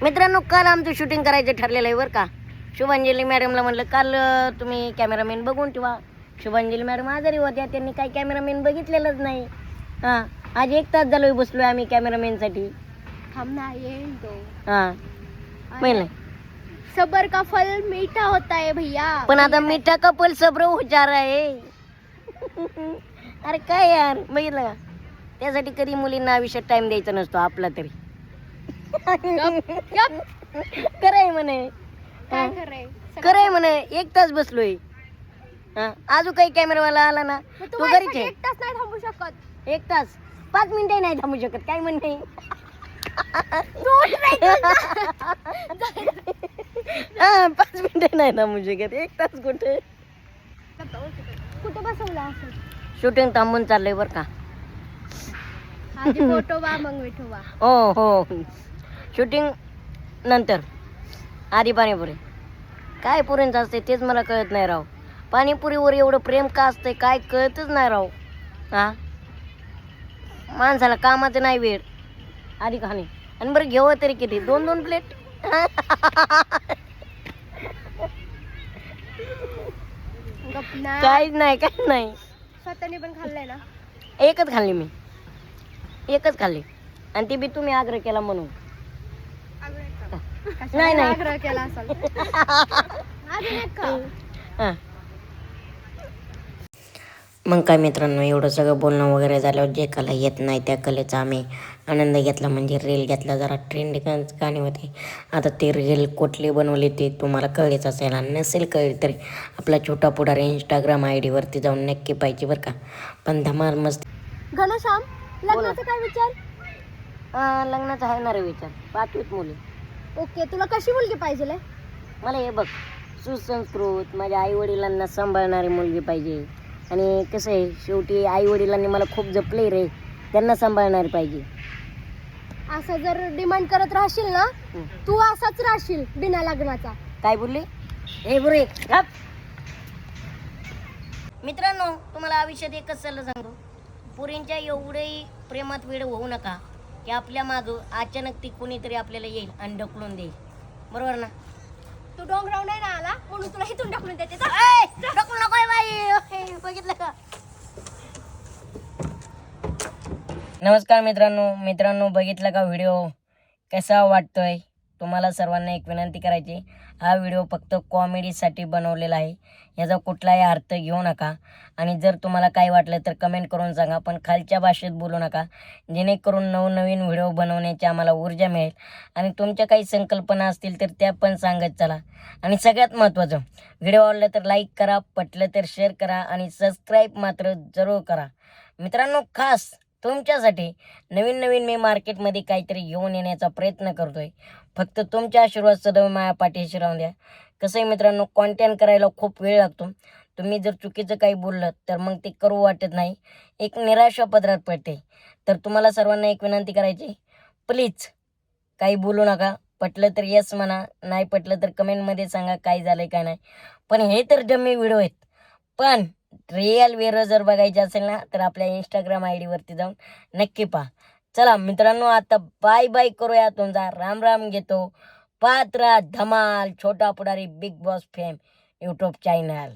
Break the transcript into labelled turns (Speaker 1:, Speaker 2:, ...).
Speaker 1: मित्रांनो, काल आमचं शूटिंग करायचं ठरलेलं आहे बरं का. शुभांजली मॅडमला म्हणलं काल तुम्ही कॅमेरामॅन बघून ठेवा. शुभांजली मॅडम आजारी होत्या, त्यांनी काही कॅमेरामॅन बघितलेलंच नाही. हां, आज 1 तास झालो बसलोय आम्ही कॅमेरामॅनसाठी.
Speaker 2: हम ना येईल तो.
Speaker 1: हां, पहिलं
Speaker 2: सबर का फल मीठा होता है भैया.
Speaker 1: पण आता मीठा कपल सब्र हुशार आहे. अरे काय यार, बघितलं का, त्यासाठी कधी मुलींना आयुष्यात टाइम द्यायचा नसतो आपला तरी. खरंय म्हणे,
Speaker 2: काय खरंय
Speaker 1: खरंय म्हणे. 1 तास बसलोय. अजून काही कॅमेरावाला आला ना, तू घरीच आहे.
Speaker 2: 1 तास नाही थांबू शकत.
Speaker 1: 1 तास 5 मिनिटं नाही थांबू शकत. काय म्हणते? हा, 5 मिनिटं नाही थांबू शकत. 1 तास कुठे?
Speaker 2: कुठे बसवला असं?
Speaker 1: शूटिंग थांबून चाललंय बरं का.
Speaker 2: आधी फोटो वा मग विठो वा.
Speaker 1: हो हो, शूटिंग नंतर आधी पाणीपुरी. काय पुरींचं असते तेच मला कळत नाही राव. पाणीपुरीवर एवढं प्रेम का असतंय काय कळतच नाही राव. हा, माणसाला कामाचं नाही वेळ, आधी खाणे. आणि बरं घेऊ तरी किती, 2-2 प्लेट.
Speaker 2: गपना.
Speaker 1: काहीच नाही, काहीच नाही.
Speaker 2: स्वतःने पण खाल्लंय ना.
Speaker 1: एकच खाल्ली मी, एकच खाल्ली. आणि ती बी तुम्ही आग्रह केला म्हणून. नाही नाही,
Speaker 2: आग्रह केला असेल. अजून एक खा.
Speaker 1: हां. मग काय मित्रांनो, एवढं सगळं बोलणं वगैरे झाल्यावर जे कला येत नाही त्या कलेचा आम्ही आनंद घेतला. म्हणजे रील घेतला, जरा ट्रेंडिंग गाणी होती. आता ते रील कुठली बनवली ते तुम्हाला कळलेच असेल, आणि नसेल कळले तरी आपला छोटा पुढारी इंस्टाग्राम ID वरती जाऊन नक्की पाहिजे बरं का. पण धमाल मस्त.
Speaker 2: घनश्याम, लग्नाचा काय विचार?
Speaker 1: लग्नाचा आहे ना रे विचार. 5वीत मुली.
Speaker 2: ओके, तुला कशी मुलगी पाहिजे?
Speaker 1: मला हे बघ, सुसंस्कृत, माझ्या आईवडिलांना सांभाळणारी मुलगी पाहिजे. आणि कसं आहे, शेवटी आईवडिलांनी मला खूप जपले रे, त्यांना सांभाळणारी पाहिजे.
Speaker 2: असं जर डिमांड करत राहशील ना, तू असाच राहशील बिना लग्नाचा.
Speaker 1: काय बोलली? हे बुरे गप. मित्रांनो, तुम्हाला आयुष्यात एकच सल्ला सांगतो, पुरींच्या एवढेही प्रेमात वेळ होऊ नका की आपल्या मागं अचानक ती कोणीतरी आपल्याला येईल आणि ढकलून देईल. बरोबर ना?
Speaker 2: तू डोंगराव नाही ना आला म्हणून तुला इथून ढकलून देते.
Speaker 1: ढकलू नको बाई. बघितलं का? नमस्कार मित्रांनो, बघितलं का व्हिडिओ? कसा वाटतोय? तुम्हाला सर्वांना एक विनंती करायची, हा व्हिडिओ फक्त कॉमेडीसाठी बनवलेला आहे. याचा कुठलाही अर्थ घेऊ नका. आणि जर तुम्हाला काय वाटलं तर कमेंट करून सांगा, पण खालच्या भाषेत बोलू नका, जेणेकरून नवनवीन व्हिडिओ बनवण्याची आम्हाला ऊर्जा मिळेल. आणि तुमच्या काही संकल्पना असतील तर त्या पण सांगत चला. आणि सगळ्यात महत्त्वाचं, व्हिडिओ आवडला तर लाईक करा, पटलं तर शेअर करा, आणि सबस्क्राईब मात्र जरूर करा. मित्रांनो, खास तुमच्यासाठी नवीन मी मार्केटमध्ये काहीतरी घेऊन येण्याचा प्रयत्न करतोय. फक्त तुमच्या आशीर्वाद सदैव माझ्या पाठीशी राहून द्या. कसं आहे मित्रांनो, कॉन्टेंट करायला खूप वेळ लागतो. तुम्ही जर चुकीचं काही बोललं तर मग ते करू वाटत नाही, एक निराशा पदरात पडते. तर तुम्हाला सर्वांना एक विनंती करायची, प्लीज काही बोलू नका. पटलं तर येस म्हणा, नाही पटलं तर कमेंटमध्ये सांगा काय झालं काय नाही. पण हे तर डमी व्हिडिओ आहेत. पण रिअल व्हिडिओ जर बघायचे असेल ना तर आपल्या इंस्टाग्राम ID वरती जाऊन नक्की पहा. चला मित्रांनो, आता बाय करूया. तुमचा राम घेतो. पाहत राहा धमाल छोटा पुढारी Bigg Boss fame YouTube channel.